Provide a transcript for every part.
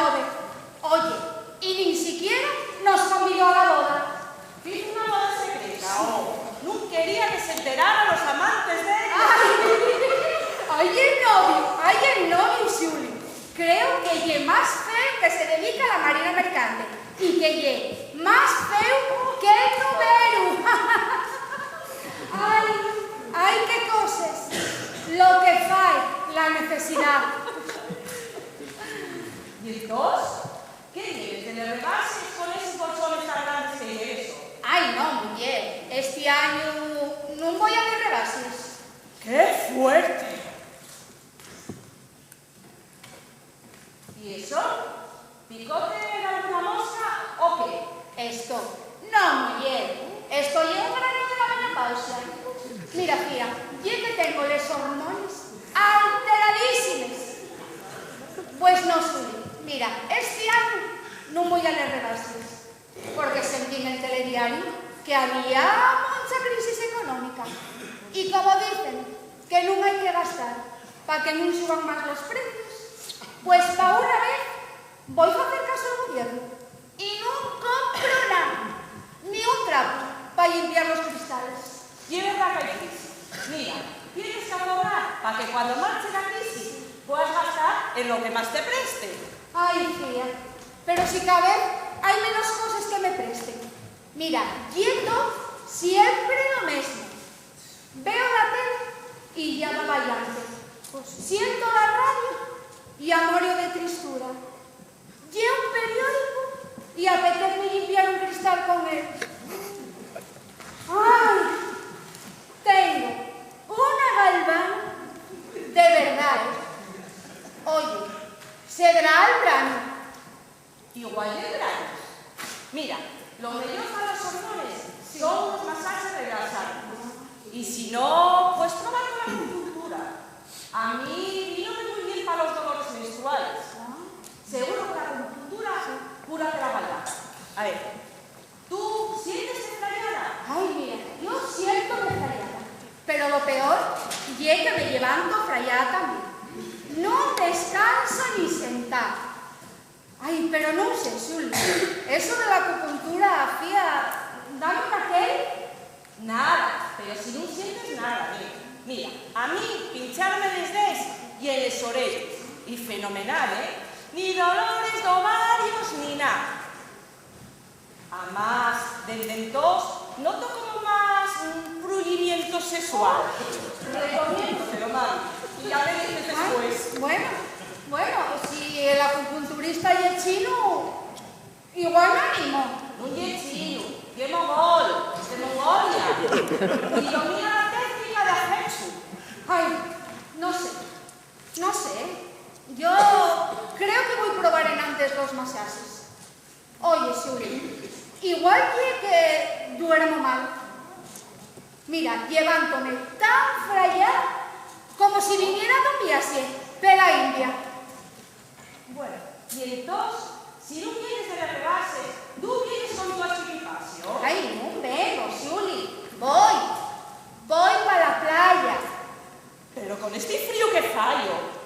nove. Oye, y ni siquiera nos convidó a la boda. Fiz una boda secreta, non quería que se enteraran los amantes de ella. Ay, el novio, Xuli. Creo que lle más feo que se dedica a la marina mercante y que lle más feo que el número. Ay, qué cosas. Lo que fai la necesidad. ¿Y entonces? ¿Qué lleves de le rebases con esos bolsones tan grandes que lle eso? Ay, no, mujer. Este año no voy a ver rebases. ¡Qué fuerte! ¿Y eso? ¿Picote de alguna mosca o qué? Esto, no, mujer. Esto lleva un grano de la menopausia. Mira, fía, yo que tengo los hormones alteradísimos. Pues no soy. Mira, este año no voy a leer rebases, porque sentí en el telediario que había mucha crisis económica. Y como dicen que no hay que gastar para que no suban más los precios, pues para una vez voy a hacer caso al gobierno y no compro nada, ni un trapo para limpiar los cristales. Y es verdad que hay crisis. Mira, tienes que ahorrar para que cuando marche la crisis puedas gastar en lo que más te preste. Ay, fía, pero si cabe, hay menos cosas que me presten. Mira, yendo siempre lo mismo. Veo la tele y ya va bailante. Siento la radio y amorio de tristura. Llevo un periódico y apetece limpiar un cristal con él. ¡Ay! Tengo una galván de verdad. Oye, ¿se dará el grano? Igual de granos. Mira, lo mejor para los hormones son los masajes relajantes. Y si no, pues probar con la acupuntura. A mí vino muy bien para los dolores menstruales. Seguro que la acupuntura cura de la garganta. A ver, ¿tú sientes extrañada? Ay, mira, yo siento que frayada. Pero lo peor es que me levanto frayada también. No descanso ni sentar. Ay, pero no sé, Xuli. Eso de la acupuntura, fía, ¿dame aquel? Nada, pero si no sientes nada, mira, a mí pincharme desde y en las orejas. Y fenomenal, Ni dolores de ovarios ni nada. Además, desde entonces noto como más un frullimiento sexual. Recomiendo, te lo mando. Y ya me dices después. Bueno, si el acupunturista y el chino, igual me animo. No es chino, es mongol, es de Mongolia. Y domina la técnica de Ajetsu. Ay, no sé. Yo creo que voy a probar en antes los masajes. Oye, Xuli, igual que duermo mal. Mira, levántome tan frayada como si viniera de un viaje de la India. Bueno, y entonces, si no vienes de la rebase, tú vienes con tu achipipacio. Ay, no vengo, Xuli. Voy para la playa. Pero con este frío que fallo.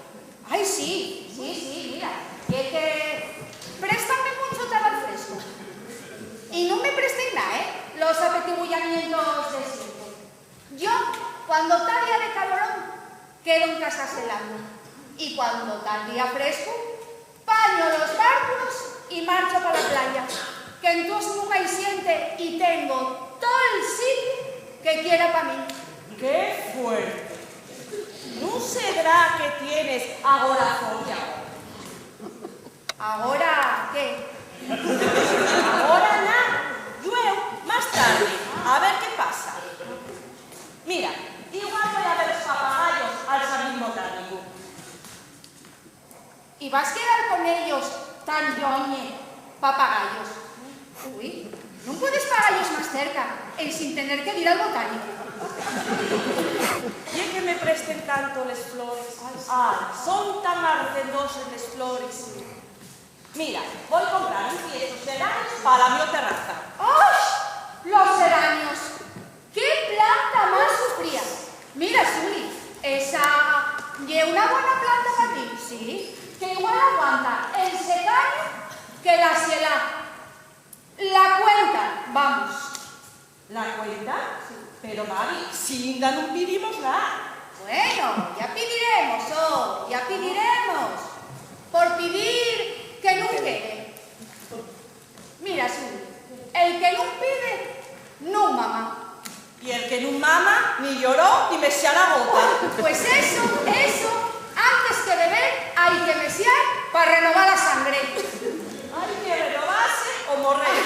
Ay, sí, mira. Que préstame mucho tabaco fresco. Y no me presten nada, los apetibullamientos de siempre. Yo, cuando está día de calorón, quedo en casa celando. Y cuando está día fresco, paño los bártulos y marcho para la playa. Que entonces nunca hay siente y tengo todo el sitio que quiera para mí. ¡Qué fuerte! ¿No será que tienes agorafobia? ¿Ahora qué? Ahora nada. Luego, más tarde, a ver qué pasa. Mira, igual voy a ver los papagayos al jardín botánico. ¿Y vas a quedar con ellos tan yoñe, papagayos? Uy, no puedes pagallos más cerca, sin tener que ir al botánico. ¿Y es que me presten tanto las flores? Ay, son tan ardendosas las flores. Mira, voy a comprar un pie de geranios para mi terraza. ¡Ay! ¡Los geranios! ¡Qué planta más sufrida! Mira, Xuli, esa es una buena planta para ti, ¿sí? Que igual aguanta el secaño La cuenta, vamos. La cuenta? Pero, Mavi, si ainda non pedimos nada. Bueno, ya pediremos, ya pediremos. Por pedir que no quede. Mira, Suri, el que no pide, no mama. Y el que no mama, ni lloró ni mexía la boca. Pues eso, antes que beber hay que mesear para renovar la sangre. Hay que renovarse o morrer.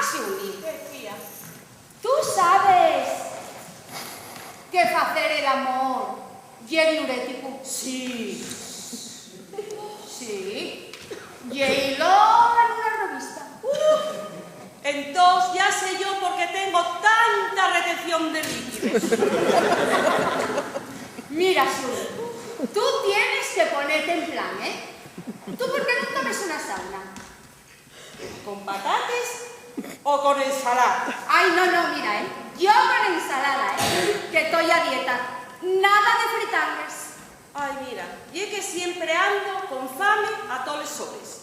Xuli, tú sabes que hacer el amor es diurético. Sí. Sí. Leílo en una revista. Entonces ya sé yo por qué tengo tanta retención de líquidos. Mira, Xuli, tú tienes que ponerte en plan, ¿eh? ¿Tú por qué no tomes una sauna? ¿Con patates o con ensalada? Ay, no, mira, yo con ensalada, que estoy a dieta. Nada de fritangas. Ay, mira, y es que siempre ando con fame a todos los soles.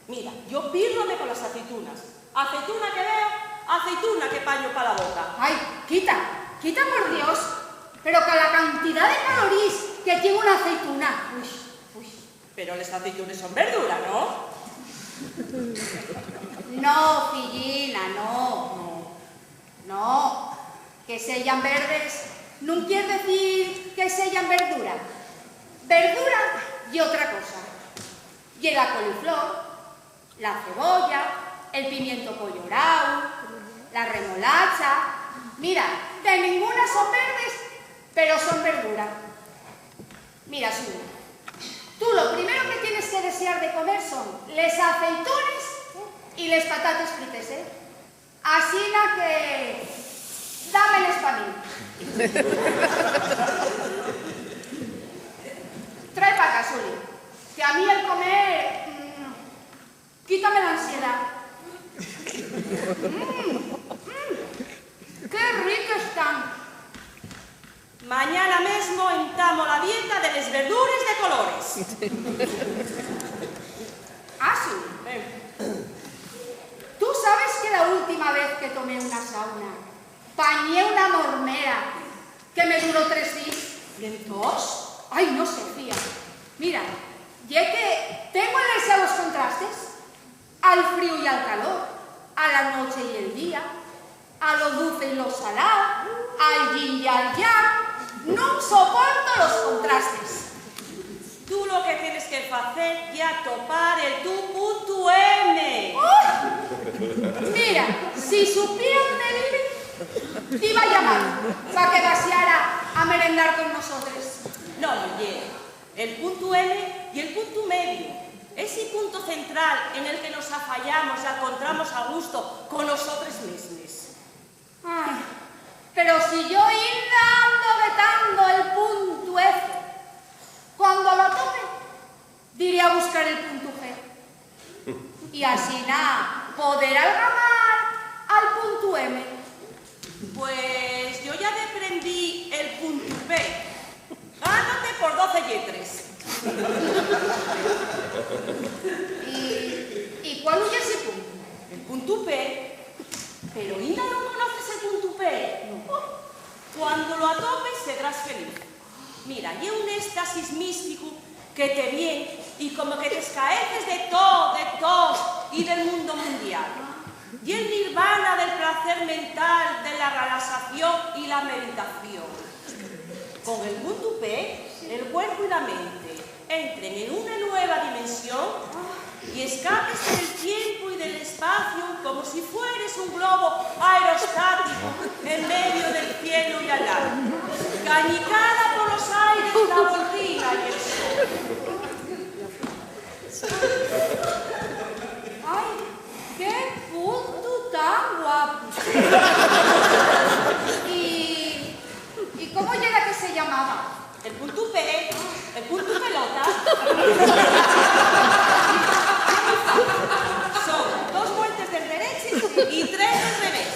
Mira, yo pírrome con las aceitunas. Aceituna que veo, aceituna que paño para la boca. Ay, quita por Dios. Pero con la cantidad de calorías que tiene una aceituna. Uy. Pero las aceitunas son verduras, ¿no? No, fillina, no. Que sean verdes no quiere decir que sean verdura. Verdura y otra cosa. Y la coliflor, la cebolla, el pimiento colorado, la remolacha. Mira, de ninguna son verdes, pero son verdura. Mira, Suri, tú lo primero que tienes que desear de comer son les aceitunes y les patates frites, ¿eh? Así que dámeles para mí. Trae para acá, Suri, que a mí el comer quítame la ansiedad. ¡Qué ricos están! Mañana mismo entamo la dieta de las verduras de colores. Ah, sí. Tú sabes que la última vez que tomé una sauna, pañé una mormera que me duró 3 días. ¿Y entonces? Ay, no sé, fía. Mira, ya que tengo en el los contrastes, al frío y al calor, a la noche y el día, a lo dulce y lo salado, al yin y al yang. No soporto los contrastes. Tú lo que tienes que hacer es topar el tu punto M. Mira, si supiera dónde vive, te iba a llamar para que paseara a merendar con nosotros. No, oye, el punto M y el punto medio. Ese punto central en el que nos afallamos y encontramos a gusto con nosotros mismos. Ay, pero si yo ando vetando el punto F, cuando lo tope, diré a buscar el punto G. Y así poder algamar al punto M. Pues yo ya aprendí el punto P. Gánate por 12 yetres. ¿Y cuál es ese punto? El punto P. Pero ainda no conoces el punto P. No. Cuando lo atopes serás feliz. Mira, y un éxtasis místico que te viene y como que te escaeces de todo y del mundo mundial. Y el nirvana del placer mental, de la relajación y la meditación. Con el punto P, el cuerpo y la mente entren en una nueva dimensión y escapes del tiempo y del espacio como si fueres un globo aerostático en medio del cielo y al aire, cañicada por los aires la voltina y el sol. ¡Ay, qué punto tan guapo! ¿Y cómo era que se llamaba? El punto P, el punto pelota. Son 2 vueltas del derecho y 3 del revés.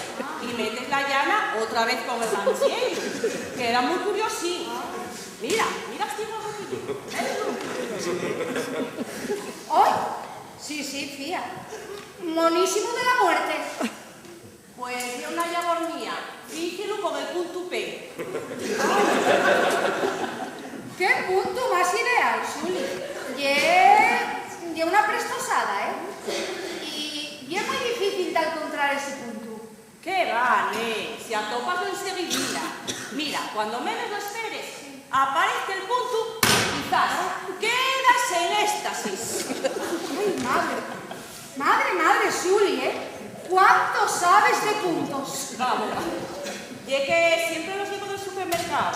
Y metes la Yana otra vez con el manchero, que era muy curioso. Mira, este rapidito. ¿Hoy? Sí, fía. Monísimo de la muerte. Pues de una labor mía, fíjelo con el punto P. ¿Qué punto más ideal, Xuli? Ye una prestosada, ¿eh? Y es muy difícil de encontrar ese punto. ¡Qué vale! Si atopas enseguida. Mira, cuando menos lo esperes, aparece el punto y quizás quedas en éxtasis. ¡Ay, madre, Xuli, ¿eh? ¿Cuánto sabes de puntos? Vamos, y es que siempre los digo del supermercado.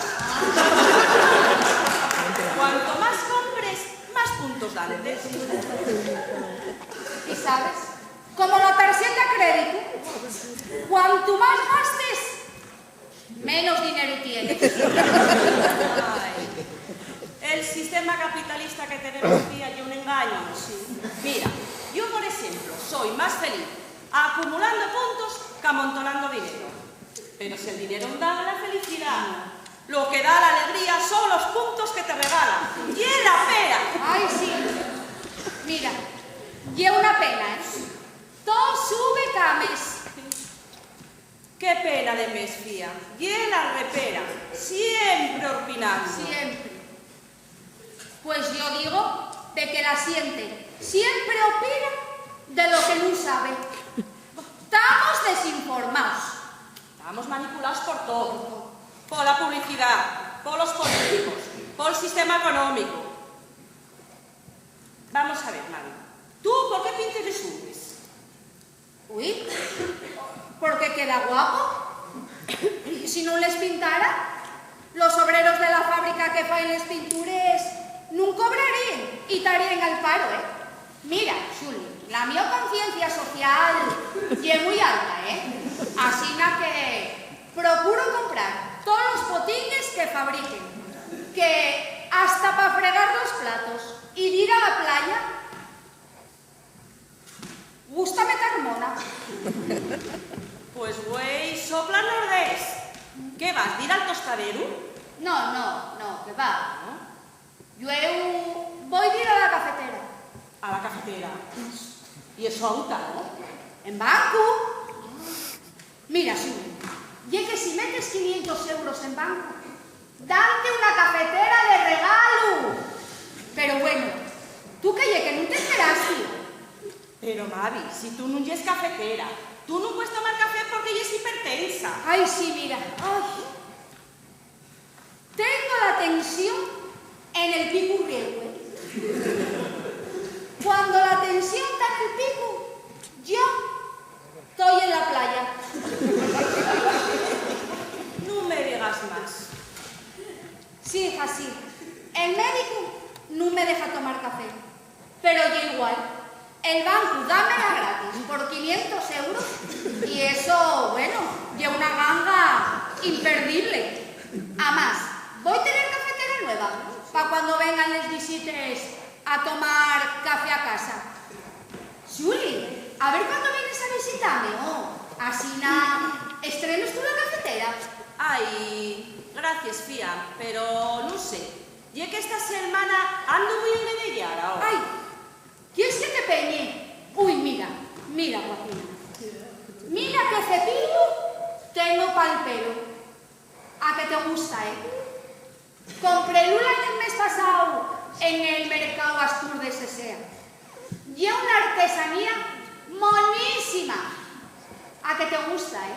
Cuanto más compres, más puntos dan. ¿Y sabes? Como la tarjeta crédito, cuanto más gastes, menos dinero tienes. Ay, el sistema capitalista que tenemos aquí es un engaño. Mira, yo por ejemplo soy más feliz acumulando puntos que amontonando dinero. Pero si el dinero da la felicidad, lo que da la alegría son los puntos que te regalan. ¡Y es la pena! Ay, sí. Mira, lleva una pena, ¿eh? Todo sube cada mes. ¡Qué pena de mes, fía! Y es la repera, siempre opinando. Siempre. Pues yo digo de que la siente siempre opina de lo que no sabe. Estamos desinformados. Estamos manipulados por todo. Por la publicidad, por los políticos, por el sistema económico. Vamos a ver, Mari. ¿Tú por qué pintes de subes? Uy, porque queda guapo. Y si no les pintara, los obreros de la fábrica que fan les pintures no cobrarían y estarían al paro, ¿eh? Mira, Xuli, la mi conciencia social es muy alta, ¿eh? Así que procuro comprar todos los botines que fabriquen, que hasta para fregar los platos y ir a la playa, gusta meter mona. Pues güey, sopla nordés. ¿Qué vas, de ir al tostadero? No, que va, ¿no? Yo voy a ir a la cafetera. A la cafetera. ¿Y eso auta, no? En banco. Mira, Xuli, y es que si metes 500 euros en banco, darte una cafetera de regalo. Pero bueno, tú que no te enteras, tío. Pero, Mavi, si tú no eres cafetera, tú no puedes tomar café porque eres hipertensa. Ay, sí, mira. Ay. Tengo la tensión en el pico griego, ¿eh? Cuando la tensión está en el pico, yo estoy en la playa. No me digas más. Sí, hija, sí. El médico no me deja tomar café. Pero yo igual. El banco dámela gratis por 500 euros y eso, bueno, lleva una ganga imperdible. Además, voy a tener cafetera nueva para cuando vengan les visites a tomar café a casa. Xuli, a ver cuándo vienes a visitarme, oh. Así estrenas tú la cafetera. Ay, gracias, fía, pero no sé. Y es que esta semana ando muy envenenada ahora. Ay, ¿quieres que te peñe? Uy, mira, guapina. Mira qué cepillo tengo para el pelo. ¿A que te gusta, eh? Compré lula el mes pasado en el mercado Astur de Sesea. Y es una artesanía monísima. ¿A que te gusta, eh?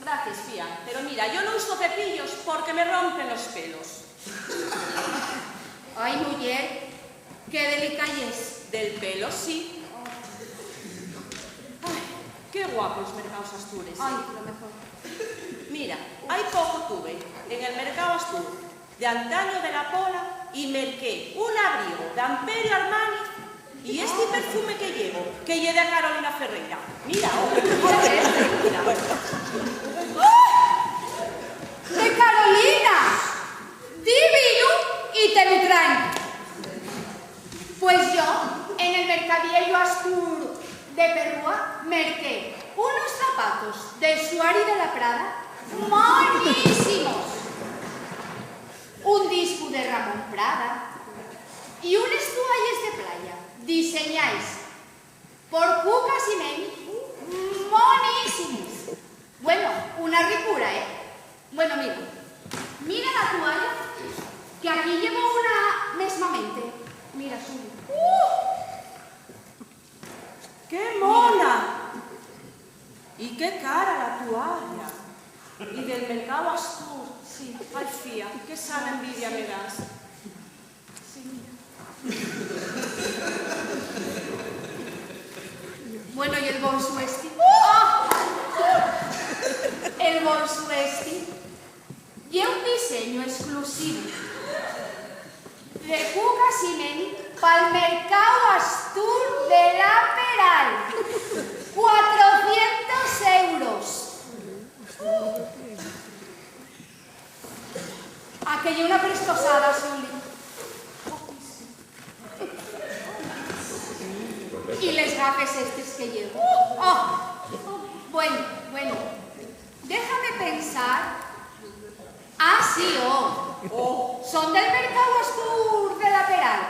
Gracias, fía. Pero mira, yo no uso cepillos porque me rompen los pelos. Ay, mujer, qué delicadez. Del pelo, sí. Ay, qué guapos mercados Astures. Ay, lo mejor. Mira, hay poco tuve en el mercado Astur de antaño de la Pola y merqué un abrigo de Amperio Armani y este perfume que llevo, que lleve a Carolina Ferreira. Mira, mira. ¡De Carolina! ¡Divino! Y te lo traen. Pues yo, en el mercadillo Astur de Perúa, merqué unos zapatos Prada, monísimos. Un disco de Ramón Prada y unes toalles de playa, diseñáis por Cuca Simeni, monísimos. Bueno, una ricura, ¿eh? Bueno, mira la toalla, que aquí llevo una mesmamente. Mira, Suli. ¡Qué mona! Y qué cara la toalla. Y del mercado Astur. Sí, ay, fía, qué sana envidia me das. Sí, mira. Bueno, ¿y el bolso este? El bolso este lleva un diseño exclusivo de Cuca Simeni para el mercado Astur de la Peral. 400 euros. Aquella una prestosada, Suli. Y les gafes estos que llevo. Bueno. Déjame pensar. Sí, son del mercado Astur de la Peral.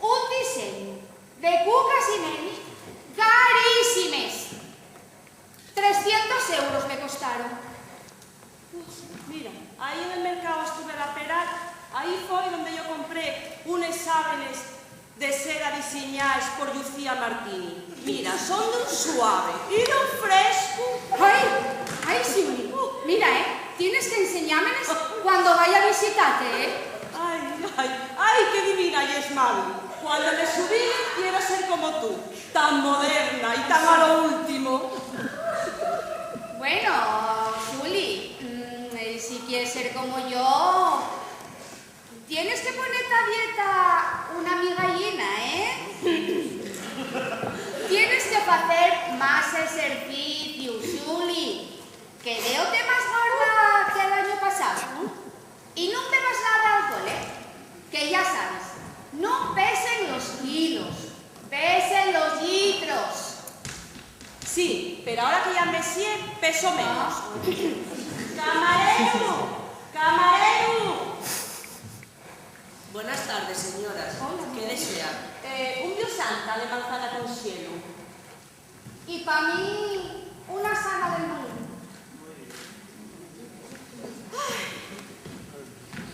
Un diseño de Cuca Simeni carísimes. 300 euros me costaron. Mira, ahí en el mercado Astur de la Peral, ahí fue donde yo compré unos sábanes de seda diseñadas por Lucía Martini. Mira, son de un suave y de un fresco. Ay, Suli. Mira, tienes que enseñármeles cuando vaya a visitarte, Ay, qué divina y es mami. Cuando me subí, quiero ser como tú, tan moderna y tan a lo último. Bueno, Suli, si quieres ser como yo, tienes que ponerte a dieta una migallina, Tienes que hacer más ejercicio, Suli, que veo-te más gorda que el año pasado. Y no bebas nada de alcohol, que ya sabes, no pesen los kilos, pesen los litros. Sí, pero ahora que ya me sé, peso menos. ¡Camarero! Buenas tardes, señoras. ¿Qué desean? Un Dios Santa de manzana con cielo. Y para mí, una sana del mundo.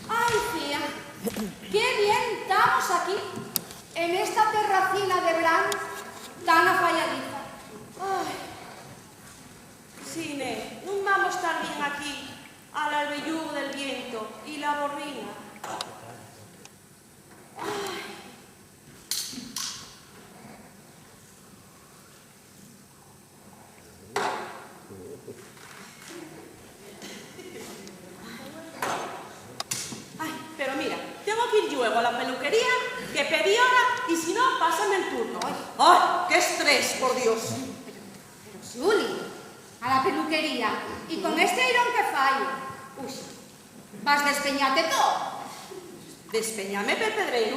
Ay, tía, qué bien estamos aquí, en esta terracina de Bran tan afalladiza. Cine, no vamos a estar bien aquí, al albellugo del viento y la borrina. Pero mira, tengo que ir luego a la peluquería, que pedí hora, y si no, pásame el turno. ¡Ay, qué estrés, por Dios! Pero Suli, a la peluquería, y con este irón que fallo, vas a despeñarte todo. Despeñame pel pedrero.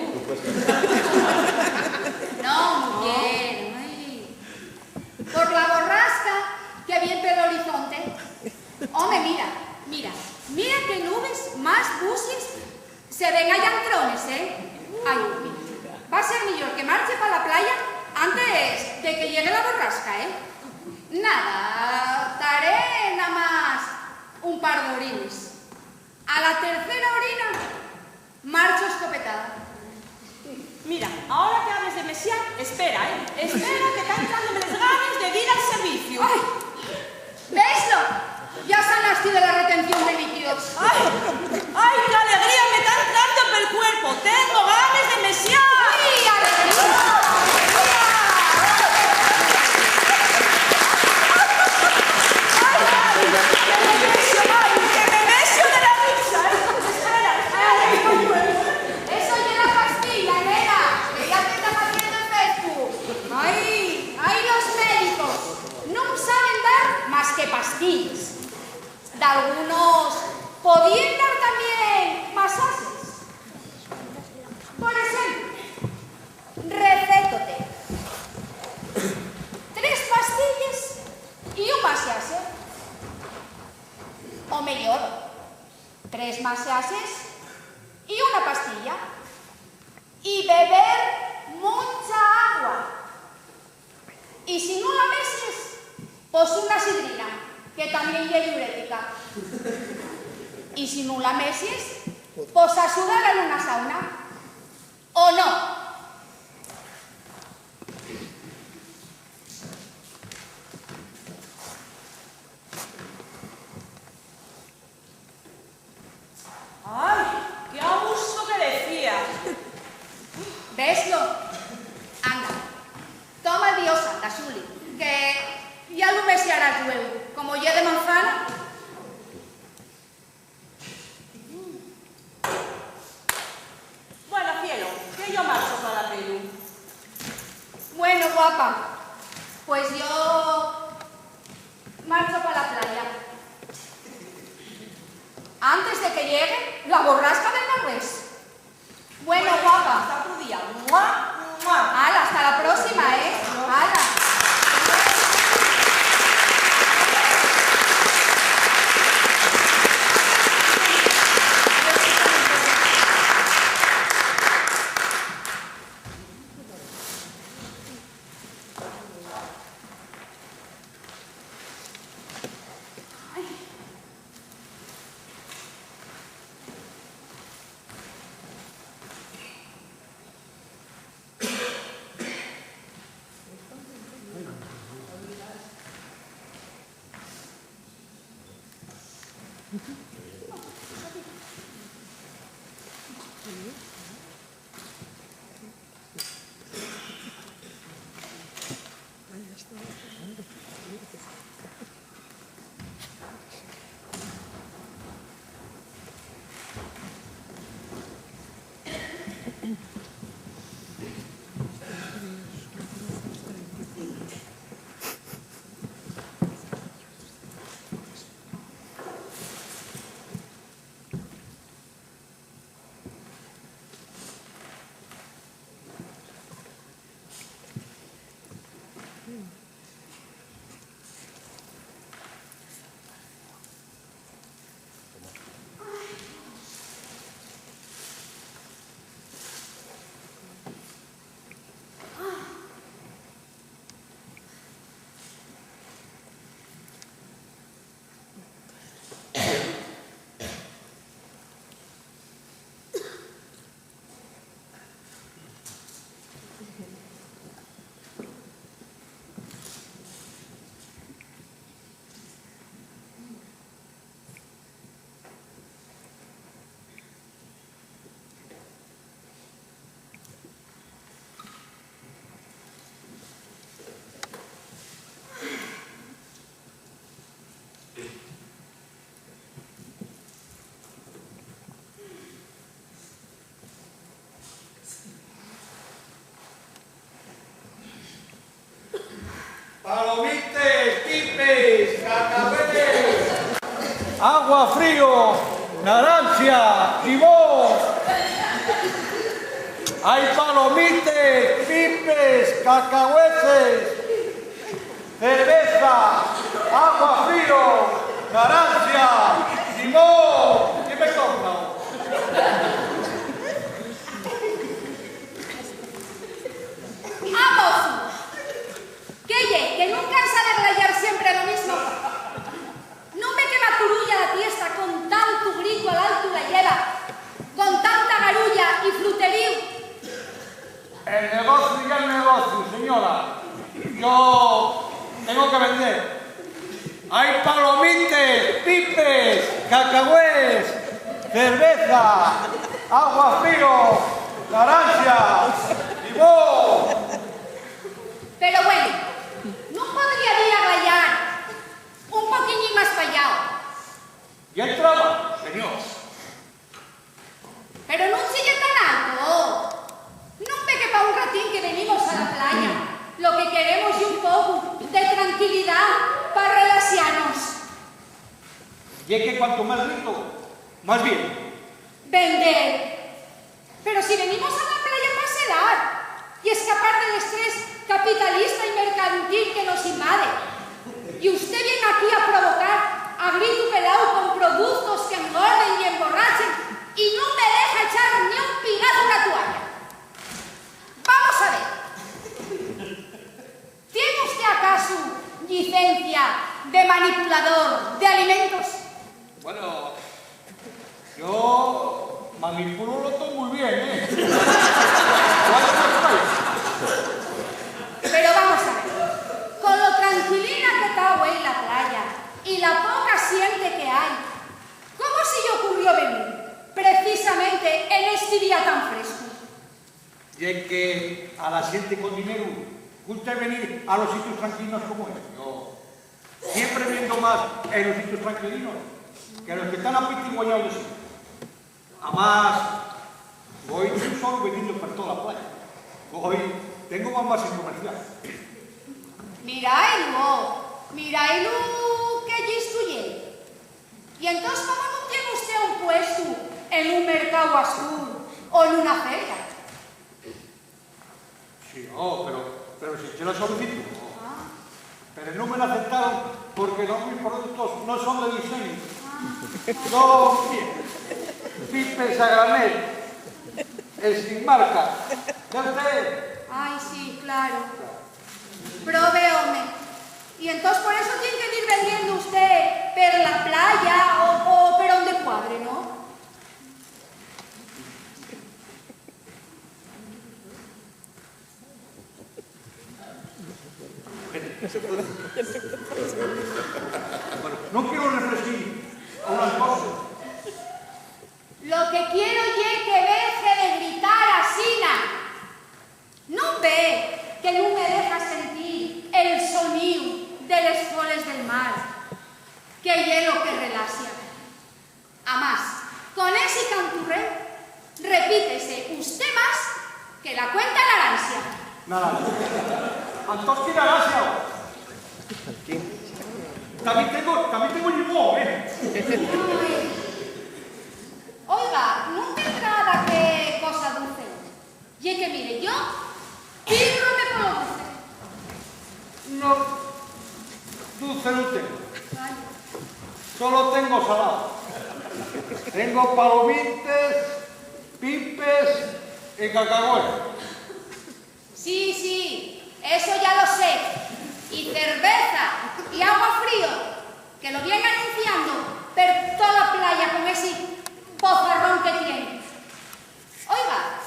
No, mujer, por la borrasca que viene el horizonte. Hombre, mira qué nubes más buses se ven allá en trones, Ay, va a ser mejor que marche para la playa antes de que llegue la borrasca, Nada, estaré nada más un par de orines. A la tercera orina, marcho escopetada. Mira, ahora que hables de Messiaen, espera, Espera que están entrándome las ganas de ir al servicio. ¡Ay! ¿Veslo? Ya sanaste de la retención de líquidos. ¡Ay, qué alegría me está entrando por el cuerpo! ¡Tengo ganas de Messiaen! ¡Ay, alegría! ¡Que me mesio de la risa! Eso ya la pastilla, nena, que ya te están haciendo efecto. ¡Ay, los médicos! No saben dar más que pastillas. De algunos podían dar también masajes. Por ejemplo, recétote 3 pastillas y un masaje. o mellor, 3 masaxes y una pastilla. Y beber mucha agua. Y si no la meses, pues una sidrina, que también es diurética. Y si no la meses, pues a sudar en una sauna. ¿O no? ¡Ay! ¡Qué abuso que decía! ¿Veslo? Anda, toma el Dios anda, Suli, que ya lo mesearás luego, como yo de manzana. Bueno, cielo, que yo marcho para Perú. Bueno, guapa, pues yo marcho para la playa. Antes de que llegue la borrasca del Nordés. Bueno, guapa. Hasta otro día. ¡Mua! ¡Mua! ¡Hala! Hasta la próxima, ¿eh? ¡Hala! Palomites, pipes, cacahuetes, agua frío, naranja, limón. Hay palomites, pipes, cacahuetes, cerveza, agua frío, naranja, limón. ¿Qué me compra? ¡Vamos! Que no cansa de rayar siempre lo mismo. No me quema turulla la fiesta con tanto grito al alto la lleva, con tanta garulla y fruterío. El negocio ya el negocio, señora. Yo tengo que vender. Hay palomites, pipes, cacahués, cerveza, agua frío, naranja, limón. Pero bueno, no podría ir a rayar un poquillín más fallado. ¿Y entraba, señor? Pero no sigue tan alto. No me que para un ratín que venimos a la playa. Lo que queremos es un poco de tranquilidad para relacionarnos. Y es que cuanto más grito, más bien. Vender. Pero si venimos a la playa para sedar y escapar del estrés capitalista y mercantil que nos invade. Y usted viene aquí a provocar a grito pelado con manipulador de alimentos. Bueno, yo manipulo lo todo muy bien, ¿eh? Pero vamos a ver, con lo tranquilina que está hoy la playa y la poca siente que hay, ¿cómo se le ocurrió venir precisamente en este día tan fresco? Y es que a la gente con dinero gusta venir a los sitios tranquilos como este. Yo siempre viendo más en los sitios tranquilinos que los que están apitiguados de sí. Además, hoy estoy solo veniendo por toda la playa. Hoy tengo más base comercial. Miráislo que estudié. Y entonces, ¿cómo no tiene usted un puesto en un mercado azul o en una feria? Sí, no, pero si yo la solicito. Pero no me la aceptaron porque mis productos no son de diseño. Son pipes a granel, sin marca. ¿Ya usted? Ay, sí, claro. Proveome. Y entonces por eso tiene que ir vendiendo usted per la playa o per donde cuadre, ¿no? Bueno, no quiero refresquín a un alcohol. Lo que quiero es que deje de gritar asina. ¿No ve que no me deja sentir el sonido de los foles del mar? Que hielo que relacia. Además, con ese canturreo, repítese usted más que la cuenta Narancia. Nada. Entonces, ¿qué gracia? También tengo limón, ¿eh? Ay. Oiga, no tendrá nada que cosa dulce. Y es que mire, yo tírome por lo dulce. No, dulce no tengo. Ay. Solo tengo salado. Tengo palomitas, pipes y cacahuetes. Sí, eso ya lo sé. Y cerveza y agua frío, que lo viene anunciando por toda la playa con ese bozarrón que tiene. Oiga,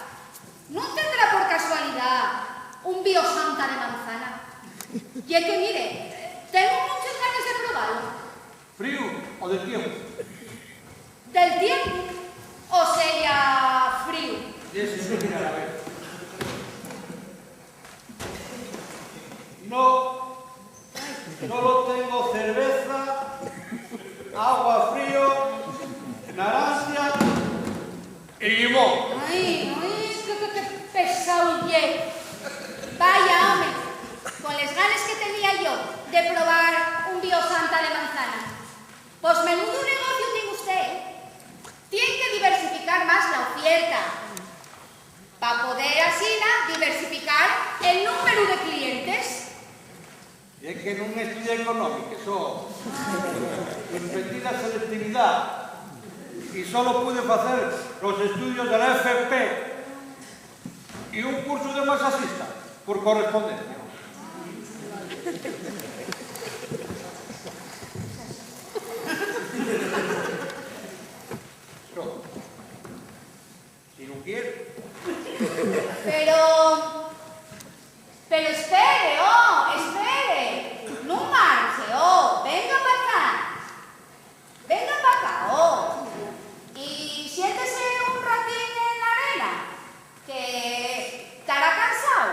¿no tendrá por casualidad un biosanta de manzana? Y es que mire, tengo muchas ganas de probarlo. ¿Frío o de tiempo? ¿Del tiempo? O sea, frío. Y ese sí, mira, a ver. No, solo tengo cerveza, agua frío, naranja y limón. Ay, qué pesado y vaya, hombre, con las ganas que tenía yo de probar un biosanta de manzana. Pues menudo negocio tiene usted. Tiene que diversificar más la oferta para poder así diversificar el número de clientes. Y es que en un estudio económico, eso, invertida selectividad, y solo pude hacer los estudios de la FP y un curso de masajista por correspondencia. Si no quiere. Pero espere, espere. No marche, venga para acá. Venga para acá, y siéntese un ratín en la arena, que estará cansado.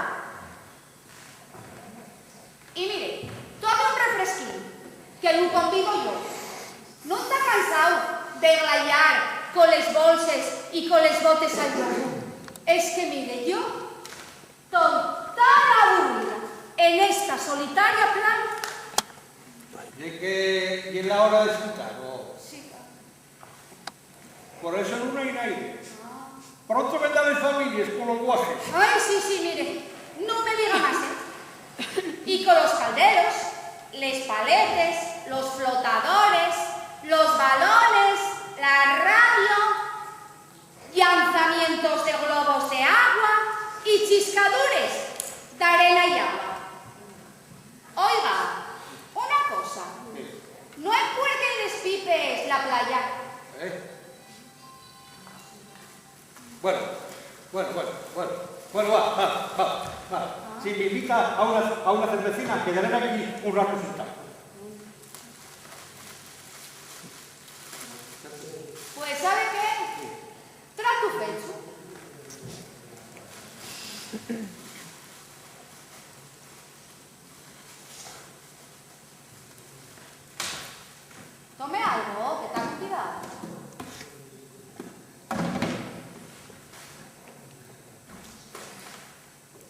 Y mire, tome un refresquín, que lo convido yo. ¿No está cansado de rayar con les bolses y con les botes al lomo? Es que mire, yo estoy tan aburrida en esta solitaria playa. Y que y es la hora de escuchar. Sí. Por eso no hay nadie. Pronto vendrán las familias con los guajes. Ay, sí, mire, no me diga más, ¿eh? Y con los calderos, les paletes, los flotadores, los balones, la radio, lanzamientos de globos de agua y chiscadures de arena y agua. Oiga, una cosa, no la playa. Bueno, va. Si me invita a una cervecina, quedaré aquí un rato sentado. Pues, ¿sabe qué? Trato fecho. Tome algo, que está cuidado.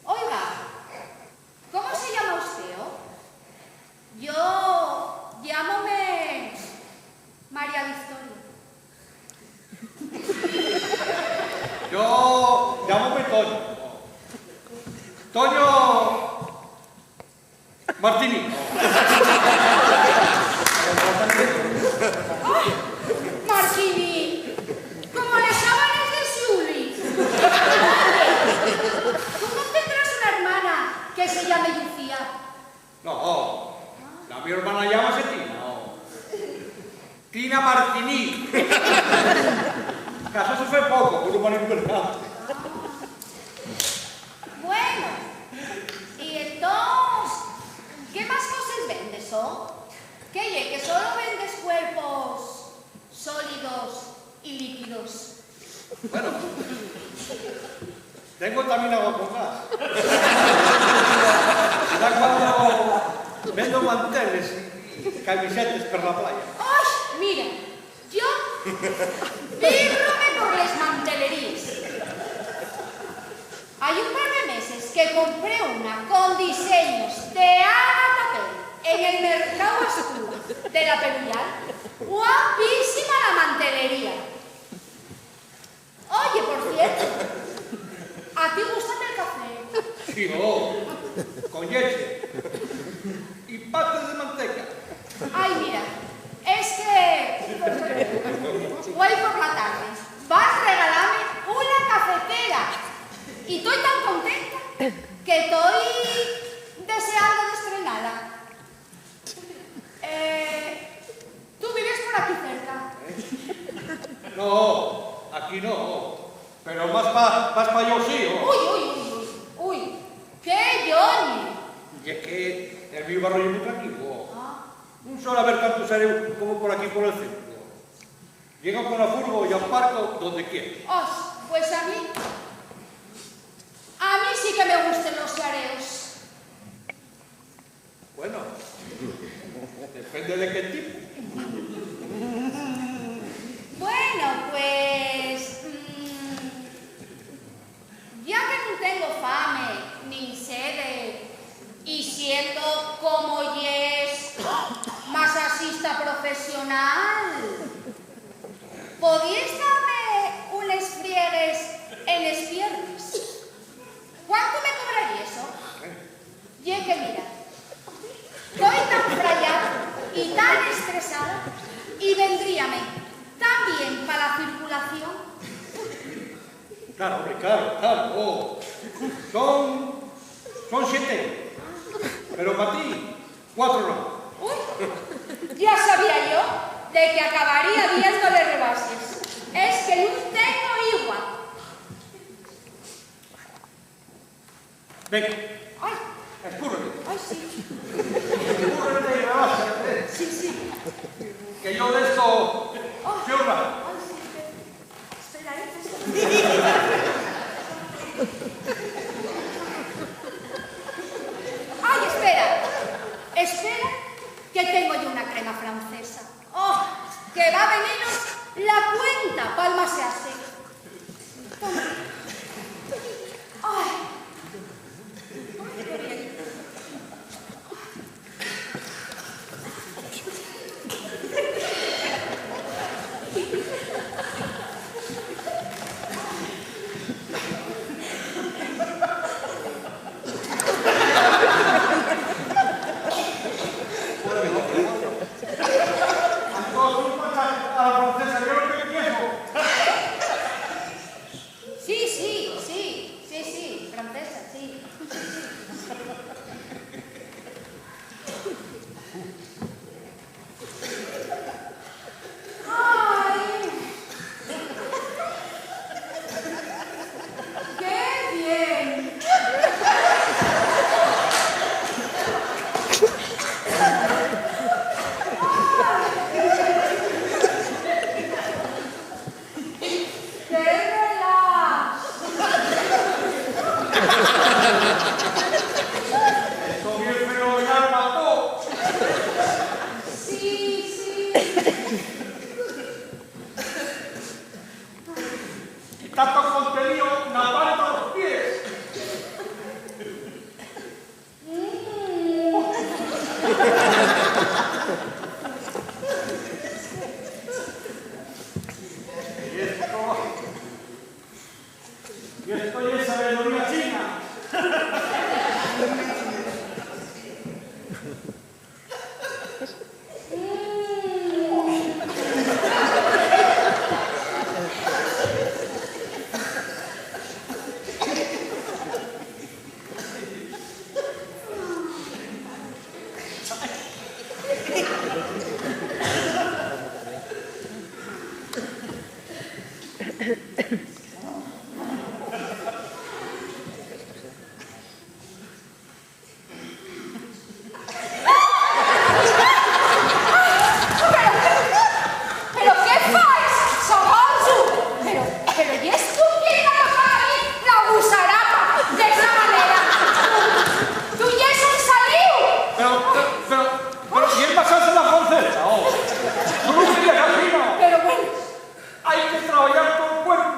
Oiga, ¿cómo se llama usted? Yo llámome María Victoria. Yo llámame Toño. Toño Martini. ¡Ay! Martini, como las sábanas de Sully. ¿Tú no tendrás una hermana que se llame Lucía? No, la mi hermana llama Tina. Tina Martini. Casó se fue poco, por un manipulante. Bueno, y entonces, ¿qué más cosas vendes, que solo vendes cuerpos sólidos y líquidos. Bueno, tengo también agua con gas. Da cuando vendo manteles y camisetas per la playa. ¡Ay! Mira, yo vírrome por las mantelerías. Hay un par de meses que compré una con diseños de Agatha en el mercado oscuro de la Perullal. Guapísima la mantelería. Oye, por cierto, ¿a ti gusta el café? Sí, con leche y patas de manteca. Ay, mira, es que hoy por la tarde vas a regalarme una cafetera y estoy tan contenta que estoy deseando de estrenarla. ¿Tú vives por aquí cerca? No, aquí no, pero más pa yo sí. Uy, ¡qué Johnny! Y es que el mi barrio es muy tranquilo. No suele haber tantos areos como por aquí por el centro. Llego con la furgo y aparco donde quiera. Pues a mí sí que me gustan los areos. Bueno, depende de qué tipo. Bueno, pues ya que no tengo fame ni sede y siendo como yes masajista profesional, ¿podíais darme unos friegues en las piernas? ¿Cuánto me cobraría eso? Y es que mira, estoy tan frayada y tan estresada y vendríame tan bien para la circulación. Claro, hombre, claro. Son 7. Pero para ti, 4 no. Uy, ya sabía yo de que acabaría viéndole rebases. Es que no tengo igual. Venga, Ay, escúrrete. ay, sí. Escúrrete y rebásate. Sí. Que yo de esto se honra. Ay, sí, espera. Ay, espera, que tengo yo una crema francesa. Que va a venirnos la cuenta para almacearse. Ay, qué bien. Sí, francesa, sí. tanto contenido na palma dos pies. Y esto es sabiduría china. Pero què fas, Sabanzo? Pero ¿y esto quién ha tocado a mí la gusarapa de esa manera? Tú y es un saliu. Pero ¿quién pasarse la conceta? Oh, tú no querías así, ¿no? Pero bueno, Hay que trabajar con el cuerpo.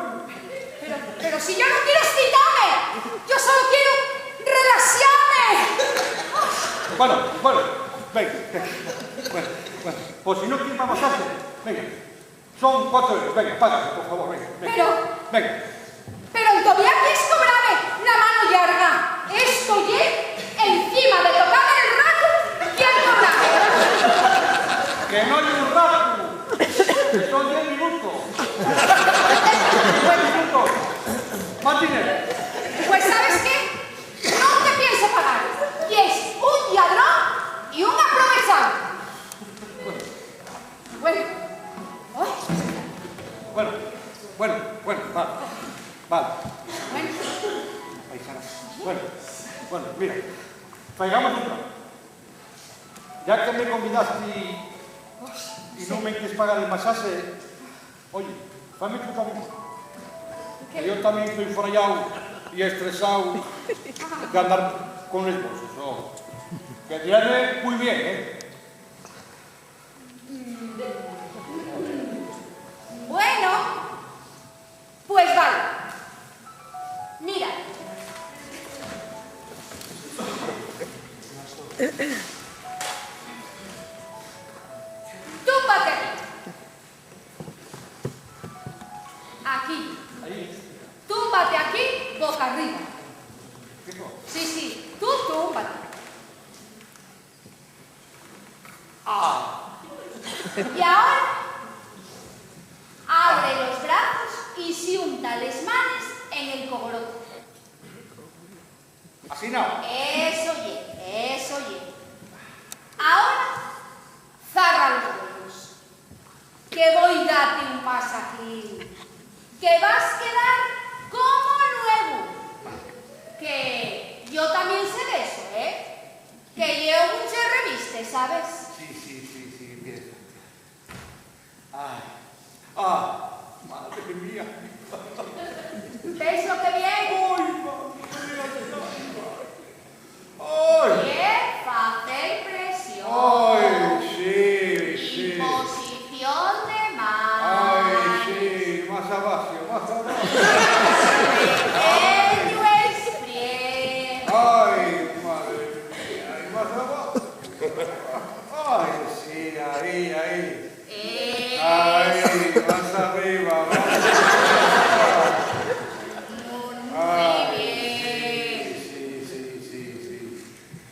pero si yo no quiero excitarme, yo solo quiero relaxarme. Bueno, venga. Bueno, pues si no quieres vamos a hacer, venga. Son 4 euros, venga, págame, por favor, venga. Venga. Pero todavía quieres cobrarme la mano larga. Estoy encima de tocarme el rato y el cobrarme. Que no hay un rato, que son 10 minutos. 10 minutos. Más dinero. Pues ¿sabes qué? No te pienso pagar. Y es un ladrón y un aprovechado. Bueno. Ay, Bueno, vale. bueno. Paisana. Bueno, mira, traigamos un plan. Ya que me convidaste y no me quieres pagar el masaje, oye, dame tú también. Que yo también estoy forallado y estresado de andar con los bolsos. ¿No? Que viene muy bien, ¿eh? Bueno, pues vale. Mira. Túmbate aquí. Aquí. Ahí. Túmbate aquí, boca arriba. ¿Qué cosa? Sí, tú túmbate. Y ahora, abre los brazos y siunta las manos en el cogorote. Así no. Eso ye. Ahora, zarra los ojos. Que voy a darte un masajillo. Que vas a quedar como nuevo. Que yo también sé de eso, ¿eh? Que llevo muchas revistas, ¿sabes? Sí, empieza. Ay, madre mía. ¿Ves lo que viene? Ay, ¿Qué? Hacer presión. ay, sí. Imposición de mano. Ay, sí, más abajo. Pequeño express. Ay, madre mía, ay, más abajo. Ay, sí, ahí. Ay, más arriba, Muy bien. Sí.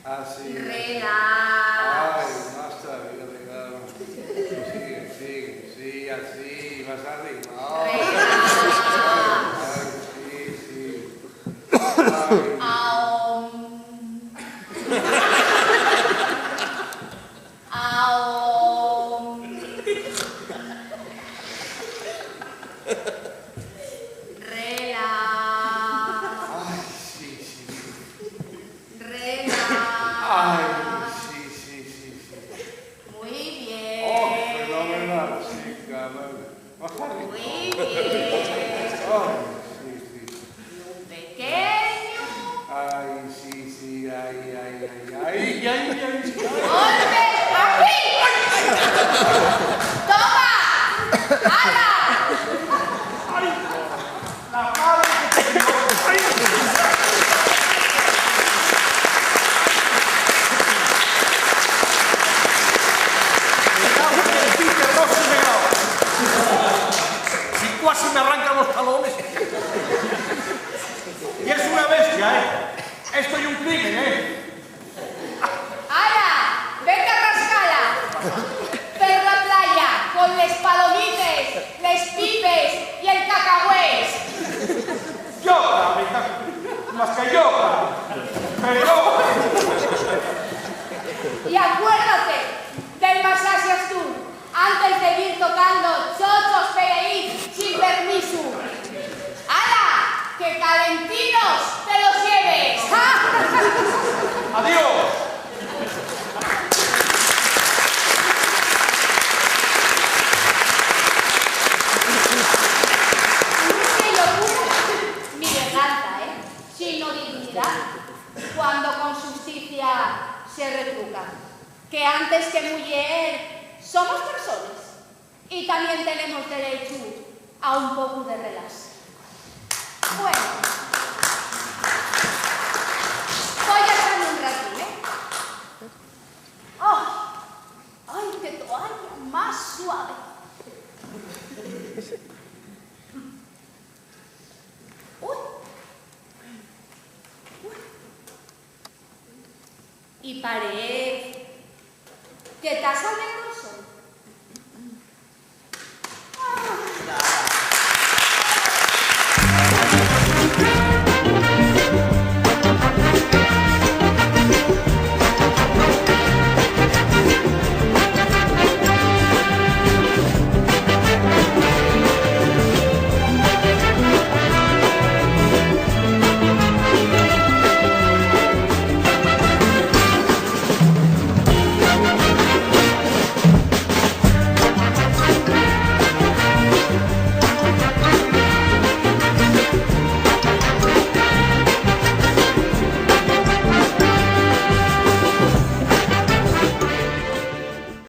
Así. Relax. Ay, más arriba, sigue, así, más arriba. Ay, sí. Ay. Aum. Relax. Ay, sí. Relax. Ay, sí. Muy bien. Oh, fenomenal, sí, cabrón. Muy bien. Ay, sí. Pequeño. Ay, sí, ay. ¡Golpe! ¡Aquí! ¡Toma! ¡Hala! Ay, la que antes que mujer somos personas y también tenemos derecho a un poco de relax. Bueno, voy a echarme un ratín, ¿eh? ¡Oh! ¡Ay, qué toalla más suave! ¡Uy! ¡Uy! Y pared, que taza de